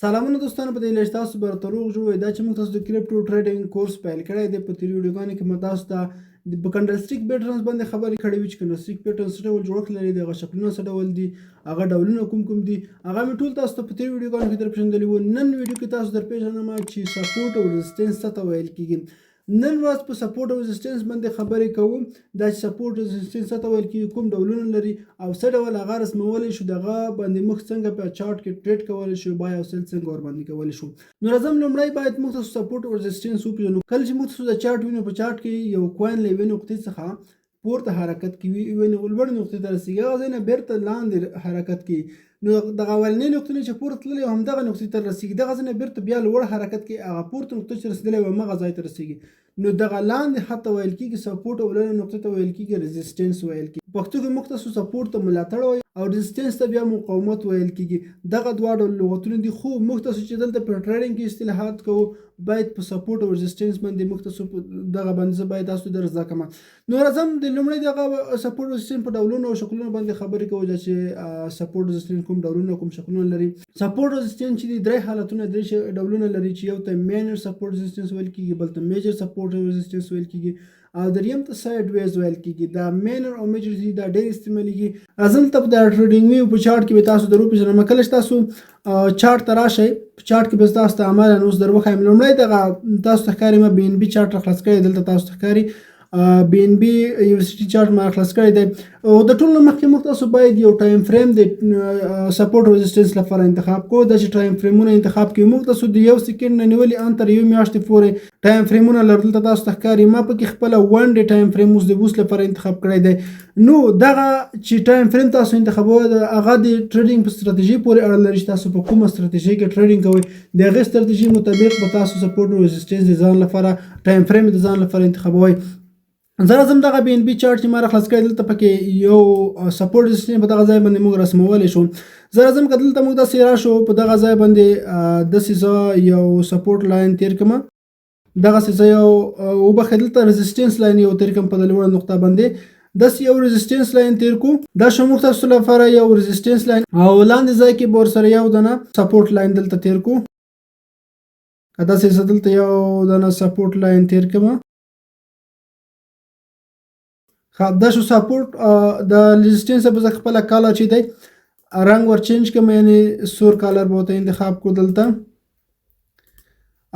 سلامونه دوستانو، په دې لږ تاسو به راته روغ جوړ وای. دا چې موږ تاسو د کریپټو ټریډینګ کورس پیل کړی دی. په تیرو ویډیوګانو کې موږ تاسو ته په کنډلسټیک پیټرنز باندې خبرې کړې وي چې کنډلسټیک پیټرنز څه ډول جوړښت لري، د هغه شکلونه څه ډول دي، هغه ډولونه کوم کوم دي، هغه مې ټول تاسو ته په تیرو ویډیوګانو کې درپېژندلي وو. نن ویډیو کې تاسو درپېژنم چې سپورټ او ريزسټنس څه ته ویل کېږي. نن ورځ په سپورټ او ريزسټنس باندې خبرې کوم. دا چې سپورټ او ريزسټنس څه ته ویل کېږي، کوم ډولونه لري او څه ډول هغه رسمولی شو، دغه باندې موږ څنګه په چارټ کې ټریډ کولی شو، بای او سیل څنګه ورباندې کولی شو. نو راځم لومړی باید موږ تاسو سپورټ او ريزسټنس وپېژنو. کله چې موږ تاسو د چارټ وینو، په چارټ کې یو کوین له یوې نقطې څخه پورته حرکت کوي، یوې لوړې نقطې ته رسېږي، هغه ځای نه بېرته لاندې حرکت کوي. نو دغه اولنۍ نقطې نه چې پورته تللی او همدغه نقطې ته رسېږي، دغه ځای نه بېرته بیا لوړ حرکت کوي، هغه پورته نقطې چې رسېدلی وي همغه ځای ته رسېږي. نو دغه لاندې حد ته ویل کېږي سپورټ او لوړې نقطې ته ویل کېږي ريزسټنس ویل کېږي. پښتو کې موږ تاسو سپورټ ته ملاتړ وایو او ريزسټنس ته بیا مقاومت ویل کېږي. دغه دواړه لغتونه دي، خو موږ تاسو چې دلته په ټریډینګ کې اصطلاحات کوو باید په سپورټ او ريزسټنس باندې موږ تاسو دغه باندې زه باید تاسو در زده کړم. نو راځم د لومړی دغه سپورټ او ريزسټنس په ډولونو او شکلونو باندې خبرې کوو چې سپورټ ريزسټنس کوم ډولونه کوم شکلونه لري. سپورټ ريزسټنس چې درې حالتونه درې ډولونه لري چې یو ته مینر سپورټ ريزسټنس ویل کېږي، بل ته میجر سپورټ ريزسټنس ویل کېږي او دریم ته سایډ ویز ویل کېږي. دا مینر او میجر دي، دا ډېر استعمالېږي. راځم ته د ټریډینګ ویو په چارټ کې به تاسو در وپېژنم. کله چې تاسو چارټ ته راشئ، په چارټ کې به تاسو ته عملاً اوس در وښیم. لومړی دغه تاسو ته ښکاري ما بي ان بي چارټ راخلاص کړی، دلته تاسو ته ښکاري بي ان بي یونیورسيټي چارټ ما خلاص کړی دی. او د ټولو مخکې موږ تاسو باید یو ټایم فریم د سپورټ ريزسټنس لپاره انتخاب کوو. دا چې ټایم فریمونه انتخاب کوي، موږ تاسو د 1 سکند نه نیولې ان تر 1 میاشتې پورې ټایم فریمونه لرل ته تاسو ته ښکاري. ما پکې خپله 1 ډے ټایم فریم اوس د اوس لپاره انتخاب کړی دی. نو دغه چې ټایم فریم تاسو انتخابوئ هغه د ټریډینګ په ستراتیژي پورې اړه لري چې تاسو په کومه ستراتیژي کې ټریډینګ کوئ. د هغې ستراتیژي مطابق به تاسو سپورټ ريزسټنس د ځان لپاره ټایم فریم د ځان لپاره انتخابوئ. زه راځم دغه بي ان بي چارټ چې ما راخلاص کړی، دلته پکې یو سپورټ ريزسټنس په دغه ځای باندې موږ رسمولی شو. زه راځم که دلته موږ داسې راشو، په دغه ځای باندې داسې زه یو سپورټ لاین تیر کړم، دغسې زه یو وبښئ دلته ريزسټنس لاین یو تیر کړم په د لوړه نقطه باندې. داسې یو ريزسټنس لاین تیر کړو. دا شو موږ تاسو لپاره یو ريزسټنس لاین او لاندې ځای کې به ورسره یو دانه سپورټ لاین دلته تیر کړو. که داسې زه دلته یو دانه سپورټ لاین تیر کړم، دا شو سپورټ د ريزسټنس په ځای خپله کالر چې دی رنګ ور چینج کړم، یعنې سور کالر به ورته انتخاب کړو دلته.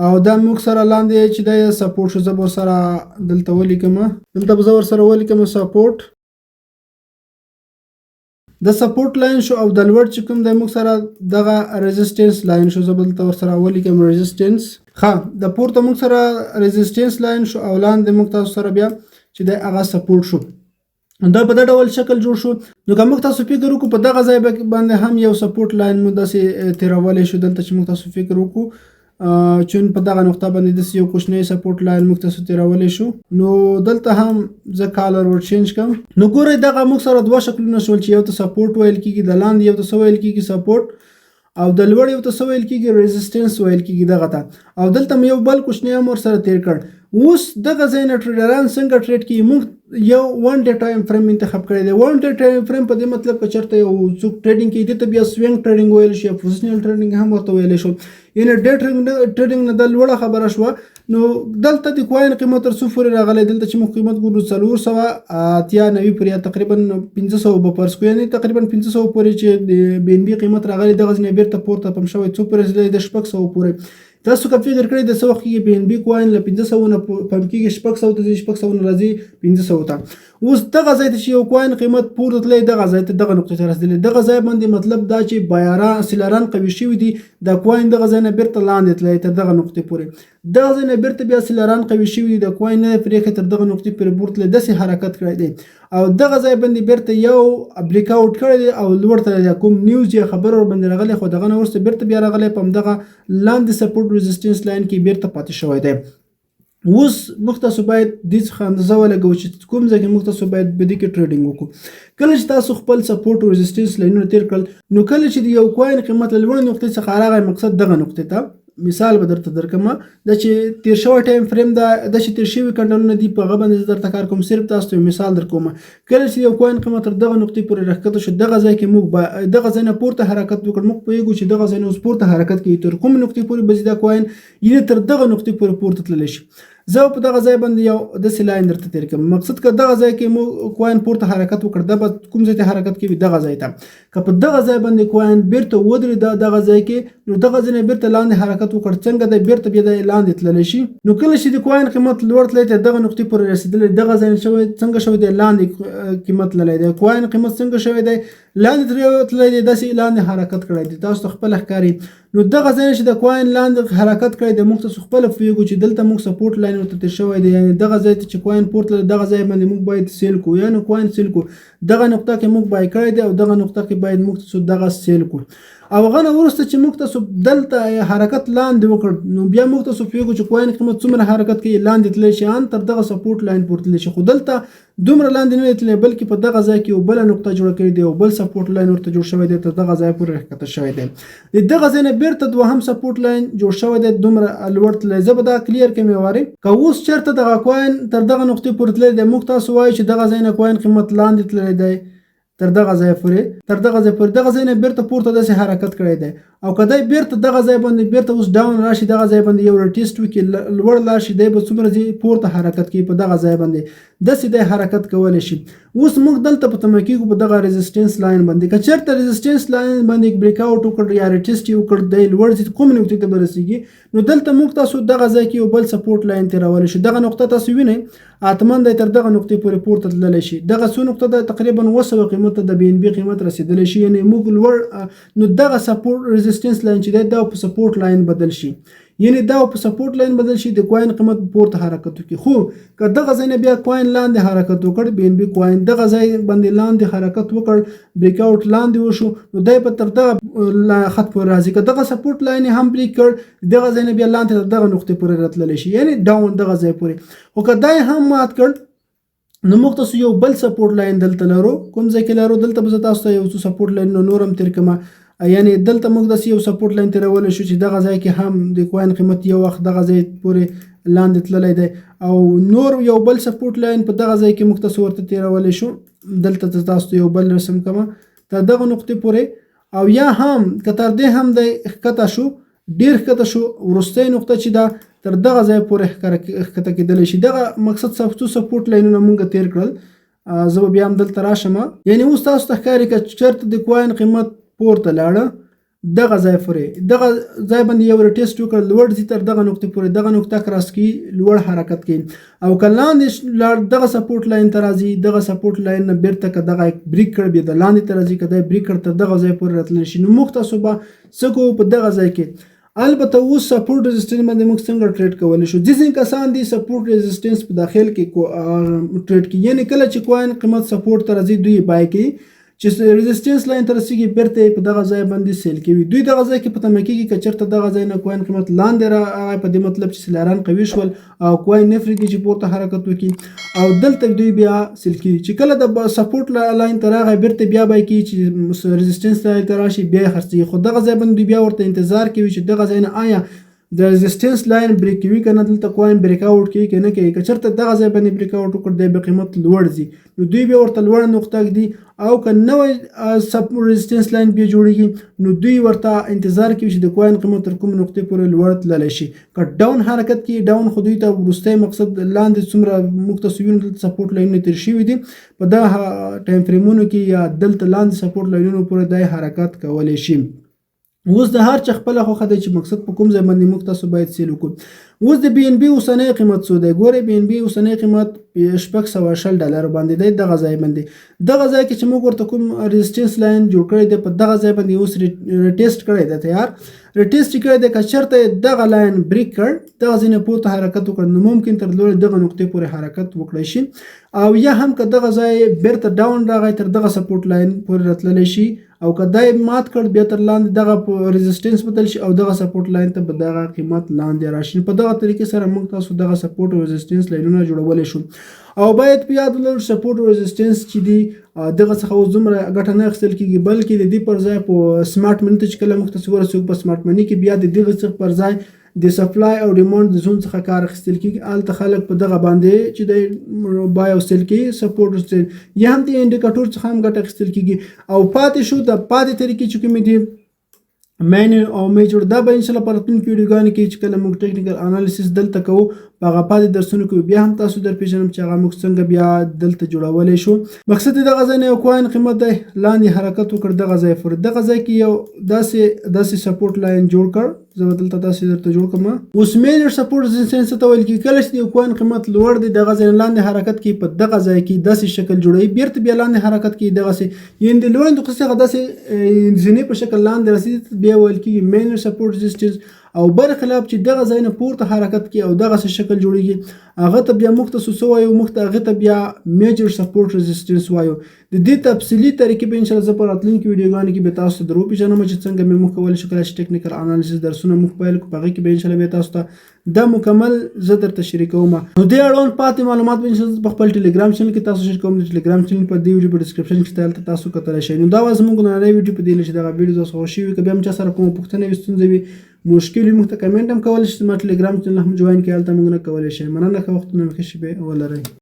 او دا موږ سره لاندې چې دی سپورټ شو، زه به ورسره دلته ولیکم، دلته به زه ورسره ولیکم سپورټ. د سپورټ لاین شو او د لوړ چې کوم دی موږ سره دغه ريزسټنس لاین شو، زه به دلته ورسره ولیکم ريزسټنس. د پورته موږ سره ريزسټنس لاین شو او لاندې موږ تاسو سره بیا چې دی هغه سپورټ شو. دا په دا ډول شکل جوړ شو. نو که موږ تاسو فکر وکړو په دغه ځای باندې هم یو سپورټ لاین موږ داسې تېرولی شو. دلته چې موږ تاسو فکر وکړو چون په دغه نقطه باندې داسې یو کوچنی سپورټ لاین موږ تاسو تېرولی شو. نو دلته هم زه کالر ور چینج کړم. نو ګورئ دغه موږ سره دوه شکلونه شول چې یو ته سپورټ ویل کېږي، د لاندې یو ته څه ویل کېږي سپورټ، او د لوړ یو ته څه ویل کېږي ريزسټنس ویل کېږي دغه ته. او دلته مې یو بل کوچنی هم ورسره تېر کړ. اوس دغه ځای نه ټریډران څنګه ټریډ کوي، موږ یو 1 ډے ټایم فریم انتخاب کړی دی. 1 ډے ټایم فریم په دې مطلب که چېرته یو څوک ټریډینګ کوي، دې ته بیا سوینګ ټریډینګ ویلی شي یا پوزیشنل ټریډینګ هم ورته ویلی شو. یعنې ډے ټریډینګ نه دا لوړه خبره شوه. نو دلته د کوین قیمت تر څو پورې راغلی، دلته چې موږ قیمت ګورو 489 پورې، یا تقریبا 500 به فرض کړو، یعنې تقریبا 500 پورې چې د بي ان بي قیمت راغلی، دغه ځای نه بېرته پورته پم شوی، څو پورې رسېدلی د 600 پورې. تاسو که فکر کړئ د څه وخت کېږي بي ان بي کوین له 500 نه پم کېږي 600 ته ځي، 600 نه راځي 500 ته. اوس دغه ځای ته چې یو کوین قیمت پورته تللی، دغه ځای ته دغه نقطې ته رسېدلی، دغه ځای باندې مطلب دا چې بایران سیلران قوي شوي دي، د کوین دغه ځای نه بېرته لاندې تللی تر دغه نقطې پورې، دغه ځای نه بېرته بیا سیلران قوي شوي دي، د کوین نه پرېښی تر دغه نقطې پورې پورته تللی، داسې حرکت کړی دی. او دغه ځای باندې بېرته یو بریک اوټ کړی دی او لوړ تللی دی. کوم نیوز یا خبر ورباندې راغلی، خو دغه نه وروسته بېرته بیا راغلی په همدغه لاندې سپورټ ريزسټنس لاین کې بېرته پاتې شوی دی. اوس موږ تاسو باید دې څخه اندازه ولګوو چې کوم ځای کې موږ تاسو باید په دې کې ټریډینګ وکړو. کله چې تاسو خپل سپورټ او ريزسټنس لاینونه تیر کړل، نو کله چې د یو کوین قیمت له لوړې نقطې څخه راغی، مقصد دغه نقطې ته مثال به درته درکړم دا چې تیر شوی ټایم فریم دا چې تیر شوي کنډلونه دي په هغه باندې زه درته کار کوم. صرف تاسو ته یو مثال در کوم. کله چې یو کوین قیمت تر دغه نقطې پورې راښکته شو دغه ځای کې موږ دغه ځای نه پورته حرکت وکړ. موږ پوهېږو چې دغه ځای نه اوس پورته حرکت کوي. تر کوم نقطې پورې به دا کوین یعنې تر دغه نقطې پورې پورته تللی شي. زه په دغه ځای باندې یو داسې لاین درته تېر کوم. مقصد که دغه ځای کې مو کوین پورته حرکت وکړ دا به کوم ځای ته حرکت کوي؟ دغه ځای ته. که په دغه ځای باندې کوین بیرته ودرېده دغه ځای کې نو دغه ځای نه بیرته لاندې حرکت وکړ څنګه دی بیرته بیا دی لاندې تللی شي. نو کله چې د کوین قیمت لوړ تللی تر دغه نقطې پورې رسېدلی دغه ځای شوی څنګه شوی دی لاندې قیمت تللی دی. کوین قیمت څنګه شوی دی لاندې تللی دی داسې لاندې حرکت کړی دی. تاسو ته خپله ښکاري. نو دغه ځای چې د کوین لاندې حرکت کړی دی موږ تاسو خپله پوهېږو چې دلته موږ سپورټ لاین ورته تېر شوی دی. یعنې دغه ځای ته چې کوین پورته دغه ځای باندې موږ باید سیل کړو یعنې کوین سیل کړو. دغه نقطه کې موږ بای کړی دی او دغه نقطه کې باید موږ تاسو دغه سیل کړو. او هغه نه وروسته چې موږ تاسو دلته حرکت لاندې وکړ نو بیا موږ تاسو پوهېږو چې کوین قیمت څومره حرکت کوي لاندې تللی شي ان تر دغه سپورټ لاین پورې تللی شي. خو دلته دومره لاندې نه دی تللی بلکې په دغه ځای کې یو بله نقطه جوړه کړې دی او بل سپورټ لاین ورته جوړ شوی دی تر دغه ځای پورې راښکته شوی دی. د دغه ځای نه بیرته دوهم سپورټ لاین جوړ شوی دی دومره لوړ تللی. زه به دا کلیر کړم یو وارې. که اوس چېرته دغه کوین تر دغه نقطې پورې تللی دی موږ تاسو وایو چې دغه ځای نه کوین قیمت لاندې تللی دی تر دغه ځای پورې دغه ځای نه بیرته پورته داسې حرکت کړی دی. او که دی بیرته دغه ځای باندې بیرته اوس ډاون راشي دغه ځای باندې یو ټیسټ وکړي لوړ لاړ شي دی به څومره ځي پورته حرکت کوي په دغه ځای باندې داسې دی حرکت کولی شي. اوس موږ دلته په تمه کېږو په دغه ریزسټنس لاین باندې. که چېرته ریزسټنس لاین باندې بریک آوټ وکړ یا ټیسټ یې وکړ دی لوړ ځي کوم نقطې ته به رسېږي نو دلته موږ تاسو دغه ځای کې یو بل سپورټ لاین تېرولی شي. دغه نقطه تاسو وینئ اتمن دی تر دغه نقطې پورې پورته تللی شي. دغه څو نقطه ده تقریبا 200 قیمت ته د بي ان بي قیمت رسېدلی شي. یعنې موږ لوړ نو دغه سپورټ ریزسټنس لاین چې دی دا په سپورټ لاین بدل شي. یعنې دا په سپورټ لاین بدل شي د کوین قیمت پورته حرکت وکړي. خو که دغه ځای نه بیا کوین لاندې حرکت وکړ بي ان بي کوین دغه ځای باندې لاندې حرکت وکړ بریک آوټ لاندې وشو نو دی به تر دغه خط پورې راځي. که دغه سپورټ لاین هم بریک کړ دغه ځای نه بیا لاندې تر دغه نقطې پورې راتللی شي یعنې ډاون دغه ځای پورې. خو که دی هم مات کړ نو موږ تاسو یو بل سپورټ لاین دلته لرو. کوم ځای کې لرو؟ دلته به زه تاسو ته یو څو سپورټ لاین نور هم تېر کړم. یعنې دلته موږ داسې یو سپورټ لاین تېرولی شو چې دغه ځای کې هم د کوین قیمت یو وخت دغه ځای پورې لاندې تللی دی او نور یو بل سپورټ لاین په دغه ځای کې موږ تاسو ورته تېرولی شو. دلته تاسو ته یو بل رسم کوم تر دغه نقطې پورې. او یا هم که تر دې هم دی ښکته شو ډېر ښکته شو وروستی نقطه چې ده تر دغه ځای پورې ښکته کېدلی شي. دغه مقصد څو سپورټ لاینونه موږ تېر کړل. زه به بیا هم دلته راشم. یعنې اوس تاسو ته ښکاري که چېرته د کوین قیمت پورته لاړه دغه ځای پورې دغه ځای باندې یو ټیسټ وکړ لوړ ځي تر دغه نقطې پورې دغه نقطه کراس کوي لوړ حرکت کوي. او که لاندې لاړ دغه سپورټ لاین ته راځي دغه سپورټ لاین نه بیرته که دغه بریک کړ بیا د لاندې ته راځي که دی بریک کړ تر دغه ځای پورې راتللی شي. نو موږ تاسو به څه کوو په دغه ځای کې. البته اوس سپورټ ریزسټنس باندې موږ څنګه ټریډ کولی شو. ځینې کسان دي سپورټ ریزسټنس په داخل کې ټریډ کوي. یعنې کله چې کوین قیمت سپورټ ته راځي دوی بای کوي چې ریزسټنس لاین ته رسېږي بیرته په دغه ځای باندې سیل کوي. دوی دغه ځای کې په تمه کېږي که چېرته دغه ځای نه کوین قیمت لاندې راغی په دې مطلب چې سیلاران قوي شول او کوین نه پرېږدي چې پورته حرکت وکړي او دلته دوی بیا سیل کوي. چې کله د سپورټ لاین ته راغی بیرته بیا بای کوي چې ریزسټنس لاین ته راشي بیا یې خرڅوي. خو دغه ځای باندې دوی بیا ورته انتظار کوي چې دغه ځای نه آیا د ریزسټنس لاین بریک کوي که نه دلته کوین بریک آوټ کوي که نه کوي. که چېرته دغه ځای باندې بریک آوټ وکړ دی به قیمت لوړ ځي نو دوی بیا ورته لوړه نقطه ږدي. او که نوی ریزسټنس لاین بیا جوړېږي نو دوی ورته انتظار کوي چې د کوین قیمت تر کوم نقطې پورې لوړ تللی شي. که ډاون حرکت کوي ډاون خو دوی ته وروستی مقصد لاندې څومره موږ تاسو وینو دلته سپورټ لاینونه تېر شوي دي په دغه ټایم فریمونو کې یا دلته لاندې سپورټ لاینونو پورې دی حرکت کولی شي. اوس د هر چا خپله خوښه دی چې مقصد په کوم ځای باندې موږ تاسو باید سیل وکړو. اوس د بي ان بي اوسنی قیمت څو دی؟ ګورئ بي ان بي اوسنی قیمت $620 باندې دی دغه ځای باندې. دغه ځای کې چې موږ ورته کوم ریزسټنس لاین جوړ کړی دی په دغه ځای باندې اوس ریټیسټ کړی دی تیار ریټیسټ کړی دی. که چېرته دغه لاین بریک کړ دغه ځای نه پورته حرکت وکړ نو ممکن تر لوړې دغه نقطې پورې حرکت وکړی شي. او یا هم که دغه ځای بیرته ډاون راغی تر دغه سپورټ لاین پورې راتللی شي او که دا یې مات کړ بیا تر لاندې دغه ریزسټنس بدل شي او دغه سپورټ لاین ته به دغه قیمت لاندې راشي. په دغه طریقې سره موږ تاسو دغه سپورټ او ریزسټنس لاینونه جوړولی شو. او باید په یاد ولرو سپورټ او ریزسټنس چې دی دغه څخه اوس دومره ګټه نه اخیستل کېږي، بلکې د دې پر ځای په سمارټ مني ته چې کله موږ تاسو ورسوو په سمارټ مني کې بیا د دغه څخه پر ځای د سپلای او ډیمانډ د زون څخه کار اخیستل کېږي. هلته خلک په دغه باندې چې د بای او سیل کې سپورټ سیل یا هم د انډیکاټور څخه هم ګټه اخیستل کېږي. او پاتې شو د پاتې طریقې چې کومې دي مین او میجر، دا به انشاءالله په راتلونکو ویډیوګانو کې چې کله موږ ټیکنیکل انالیسیس دلته کوو په هغه پاتې درسونو کې بیا هم تاسو در پېژنم چې هغه موږ څنګه بیا دلته جوړولی شو. مقصد یې دغه ځای نه یو کوین قیمت دی لاندې حرکت وکړ دغه ځای پورې. دغه ځای کې یو داسې سپورټ لاین جوړ کړ، زه به دلته داسې درته جوړ کړم. اوس میجر سپورټ ریزسټنس ته ویل کېږي. کله چې د یو کوین قیمت لوړ دی دغه ځای نه لاندې حرکت کوي، په دغه ځای کې داسې شکل جوړوي، بیرته بیا لاندې حرکت کوي دغسې، یعنې د لوړ نقطې څخه داسې زینې په شکل لاندې رسېږي، بیا ویل کېږي میجر سپورټ ریزسټنس. او برخلاف چې دغه ځای نه پورته حرکت کوي او دغسې شکل جوړېږي، هغه ته بیا موږ ته څه وایو؟ موږ ته هغې ته بیا میجر سپورټ ریزسټنس وایو. د دې تفصیلي طریقې به انشاءالله زه په راتلونکي ویډیوګانو کې به تاسو ته در وپېژنم چې څنګه مې موږ کولی شو کله چې ټیکنیکل انالیسیس درسونه موږ پیل کړو، په هغې کې به انشاءالله بیا تاسو ته دا مکمل زه درته شریکوم. نو دې اړوند پاتې معلومات به انشاءالله په خپل ټلیګرام چینل کې تاسو شریکوم. د ټلیګرام چینل په دې ویډیو په ډسکرپشن کې هلته تاسو کتلی شئ. نو دا وه زموږ نننی ویډیو په دې چې دغه ویډیو تاسو خوښ شوي، که بیا هم چا سره کومه پوښتنه وي، ستونزه وي، مشکل وي، موږ ته کمنټ هم کولی شئ. زما ټلیګرام چینل هم جوین کړئ، هلته موږ نه کولی شئ. مننه، ښه وختونه مو ښه شپې ولرئ.